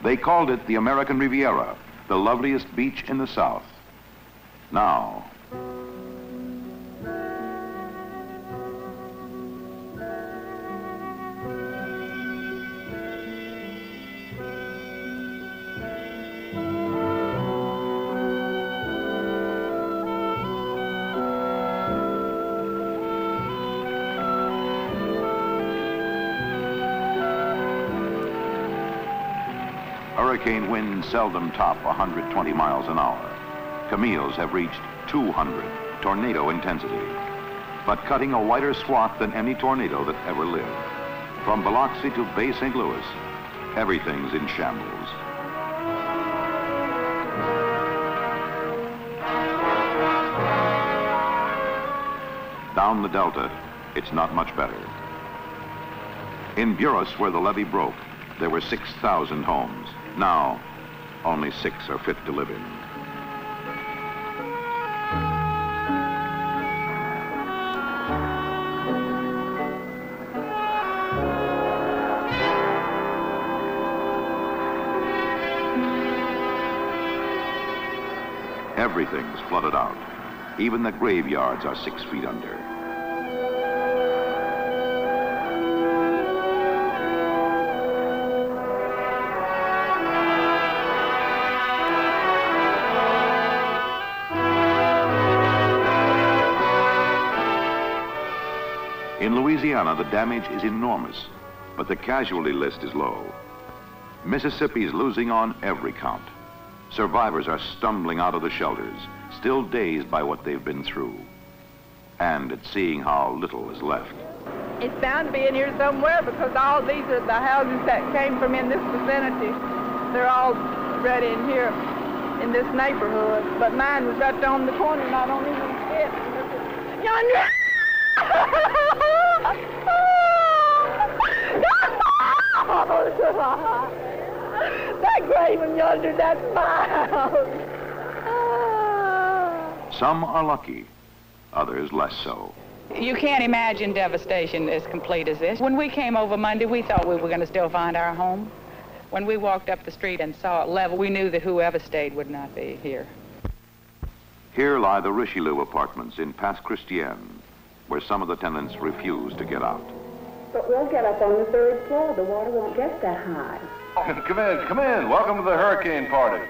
They called it the American Riviera, the loveliest beach in the South. Now, hurricane winds seldom top 120 miles an hour. Camille's have reached 200 tornado intensity, but cutting a wider swath than any tornado that ever lived. From Biloxi to Bay St. Louis, everything's in shambles. Down the Delta, it's not much better. In Buras, where the levee broke, there were 6,000 homes. Now, only 6 are fit to live in. Everything's flooded out. Even the graveyards are 6 feet under. In Louisiana, the damage is enormous, but the casualty list is low. Mississippi's losing on every count. Survivors are stumbling out of the shelters, still dazed by what they've been through, and at seeing how little is left. It's bound to be in here somewhere because all these are the houses that came from in this vicinity. They're all right in here in this neighborhood, but mine was right on the corner, not on even it. Yonder! That grave one yonder, that's my house. Some are lucky, others less so. You can't imagine devastation as complete as this. When we came over Monday, we thought we were going to still find our home. When we walked up the street and saw it level, we knew that whoever stayed would not be here. Here lie the Richelieu apartments in Pass Christian, where some of the tenants refuse to get out. But we'll get up on the 3rd floor. The water won't get that high. Come in, come in. Welcome to the hurricane party.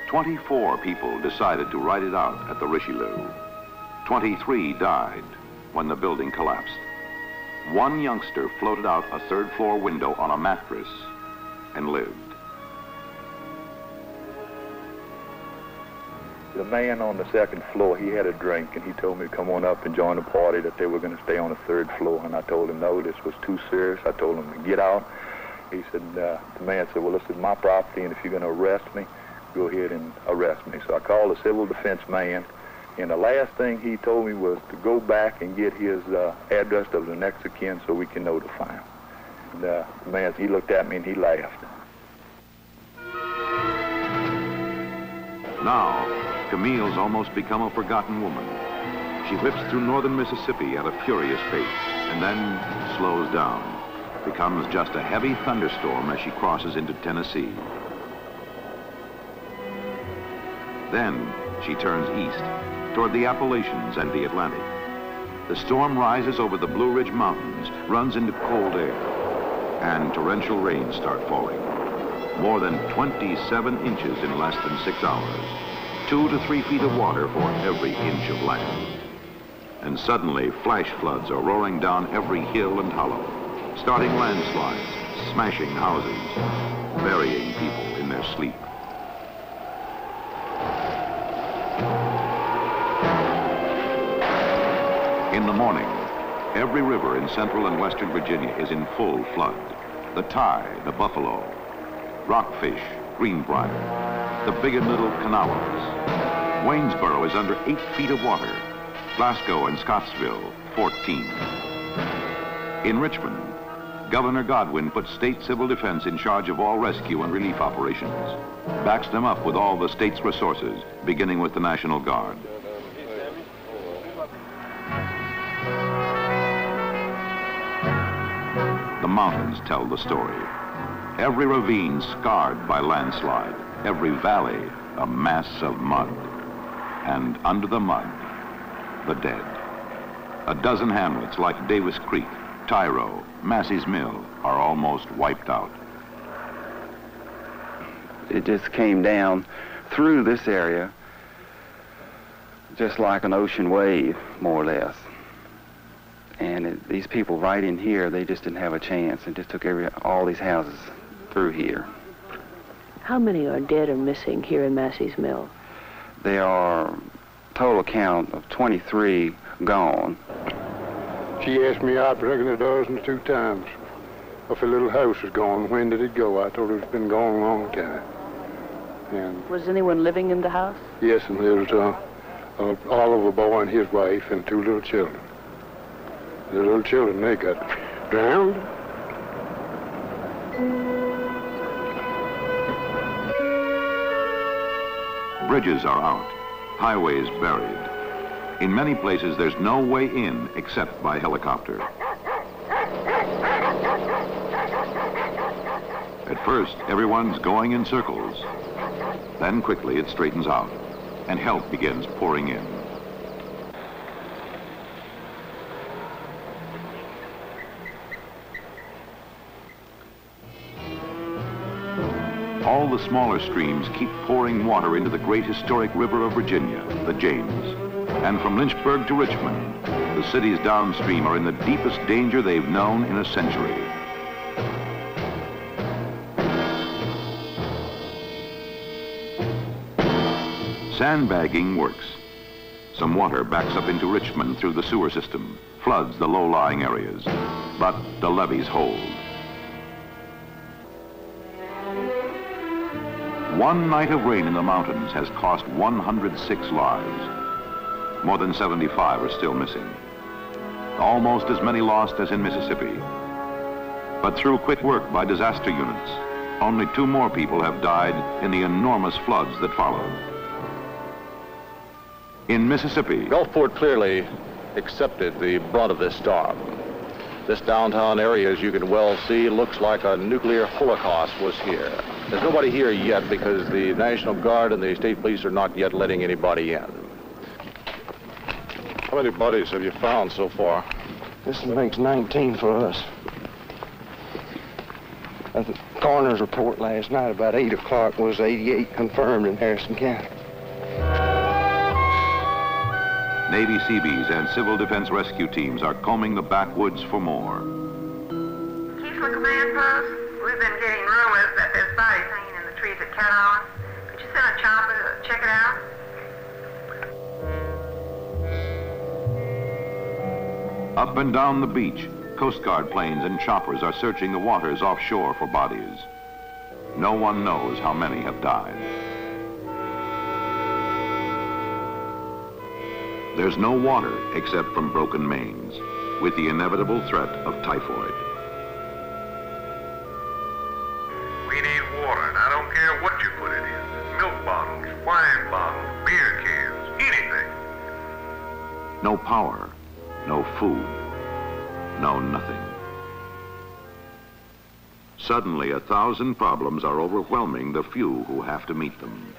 24 people decided to ride it out at the Richelieu. 23 died when the building collapsed. One youngster floated out a 3rd floor window on a mattress and lived. The man on the 2nd floor, he had a drink, and he told me to come on up and join the party, that they were going to stay on the 3rd floor. And I told him, no, this was too serious. I told him to get out. He said, the man said, well, this is my property, and if you're going to arrest me, go ahead and arrest me. So I called the civil defense man, and the last thing he told me was to go back and get his address of the next of kin so we can notify him. And the man, he looked at me and he laughed. Now, Camille's almost become a forgotten woman. She whips through northern Mississippi at a furious pace and then slows down, becomes just a heavy thunderstorm as she crosses into Tennessee. Then she turns east toward the Appalachians and the Atlantic. The storm rises over the Blue Ridge Mountains, runs into cold air, and torrential rains start falling. More than 27 inches in less than 6 hours. 2 to 3 feet of water for every inch of land. And suddenly, flash floods are roaring down every hill and hollow, starting landslides, smashing houses, burying people in their sleep. In the morning, every river in central and western Virginia is in full flood. The Ty, the Buffalo, Rockfish, Greenbrier, the Big and Little Kanawhas. Waynesboro is under 8 feet of water. Glasgow and Scottsville, 14. In Richmond, Governor Godwin put state civil defense in charge of all rescue and relief operations, backs them up with all the state's resources, beginning with the National Guard. The mountains tell the story. Every ravine scarred by landslide, every valley a mass of mud. And under the mud, the dead. A dozen hamlets like Davis Creek, Tyro, Massey's Mill are almost wiped out. It just came down through this area just like an ocean wave, more or less. And these people right in here, they just didn't have a chance. It just took all these houses through here. How many are dead or missing here in Massey's Mill? There are total count of 23 gone. She asked me, I reckon a dozen or 2 times, if a little house was gone. When did it go? I told her it's been gone a long time. And was anyone living in the house? Yes, and there was Oliver boy and his wife and 2 little children. The little children, they got drowned. Bridges are out, highways buried. In many places, there's no way in except by helicopter. At first, everyone's going in circles. Then quickly it straightens out, and help begins pouring in. All the smaller streams keep pouring water into the great historic river of Virginia, the James. And from Lynchburg to Richmond, the cities downstream are in the deepest danger they've known in a century. Sandbagging works. Some water backs up into Richmond through the sewer system, floods the low-lying areas, but the levees hold. One night of rain in the mountains has cost 106 lives. More than 75 are still missing. Almost as many lost as in Mississippi. But through quick work by disaster units, only 2 more people have died in the enormous floods that followed. In Mississippi, Gulfport clearly accepted the brunt of this storm. This downtown area, as you can well see, looks like a nuclear holocaust was here. There's nobody here yet because the National Guard and the state police are not yet letting anybody in. How many bodies have you found so far? This makes 19 for us. The coroner's report last night about 8 o'clock was 88 confirmed in Harrison County. Navy Seabees and civil defense rescue teams are combing the backwoods for more. Keesler Command Post, we've been getting rumors that there's bodies hanging in the trees at Catalan. Could you send a chopper to check it out? Up and down the beach, Coast Guard planes and choppers are searching the waters offshore for bodies. No one knows how many have died. There's no water except from broken mains, with the inevitable threat of typhoid. We need water, and I don't care what you put it in. Milk bottles, wine bottles, beer cans, anything. No power, no food, no nothing. Suddenly, 1,000 problems are overwhelming the few who have to meet them.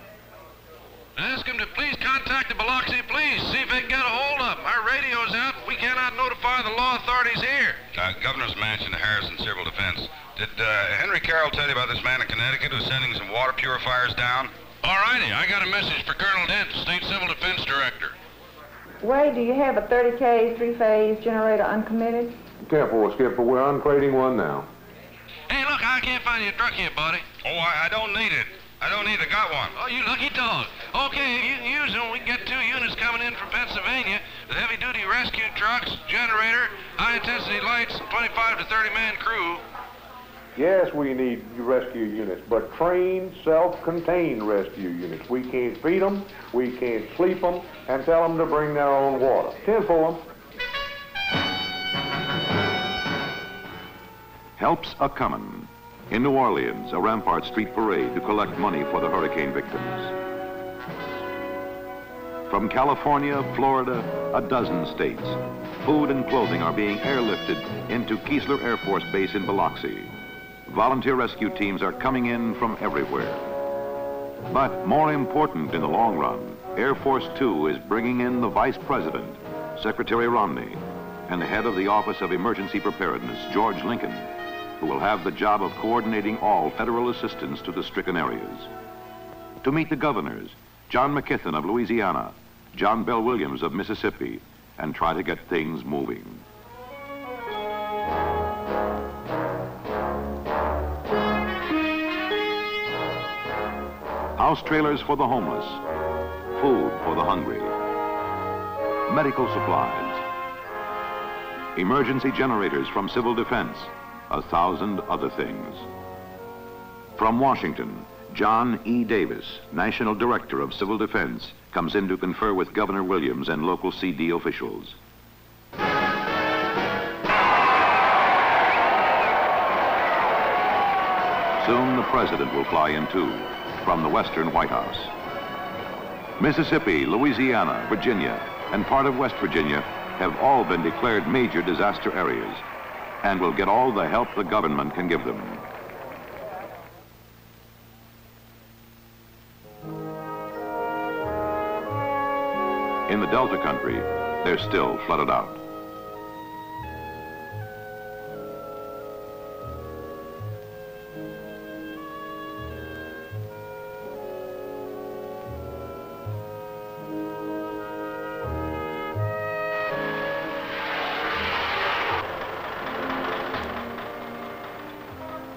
Ask him to please contact the Biloxi police, see if they can get a hold of him. Our radio's out. We cannot notify the law authorities here. Governor's Mansion, Harrison Civil Defense. Did Henry Carroll tell you about this man in Connecticut who's sending some water purifiers down? All righty, I got a message for Colonel Dent, State Civil Defense Director. Wade, do you have a 30K 3-phase generator uncommitted? Careful, Skipper. We're uncrating one now. Hey, look, I can't find your truck here, buddy. Oh, I don't need it. I don't need it. Got one. Oh, you lucky dog. Okay, if you can use them, we can get 2 units coming in from Pennsylvania with heavy-duty rescue trucks, generator, high-intensity lights, 25 to 30-man crew. Yes, we need rescue units, but trained, self-contained rescue units. We can't feed them, we can't sleep them, and tell them to bring their own water. 10 for them. Help's a-comin'. In New Orleans, a Rampart Street parade to collect money for the hurricane victims. From California, Florida, a dozen states, food and clothing are being airlifted into Keesler Air Force Base in Biloxi. volunteer rescue teams are coming in from everywhere. But more important in the long run, Air Force 2 is bringing in the Vice President, Secretary Romney, and the head of the Office of Emergency Preparedness, George Lincoln, who will have the job of coordinating all federal assistance to the stricken areas. To meet the governors, John McKithen of Louisiana, John Bell Williams of Mississippi, and try to get things moving. House trailers for the homeless, food for the hungry, medical supplies, emergency generators from Civil Defense, 1,000 other things. From Washington, John E. Davis, National Director of Civil Defense, comes in to confer with Governor Williams and local CD officials. Soon the President will fly in too, from the Western White House. Mississippi, Louisiana, Virginia, and part of West Virginia have all been declared major disaster areas and will get all the help the government can give them. In the Delta country, they're still flooded out.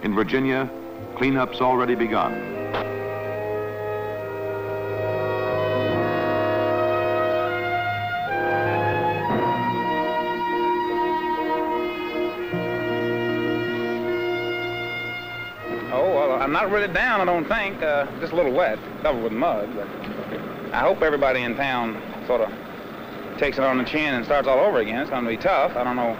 In Virginia, cleanup's already begun. Oh, well, I'm not really down, I don't think. Just a little wet, covered with mud. But I hope everybody in town sort of takes it on the chin and starts all over again. It's going to be tough. I don't know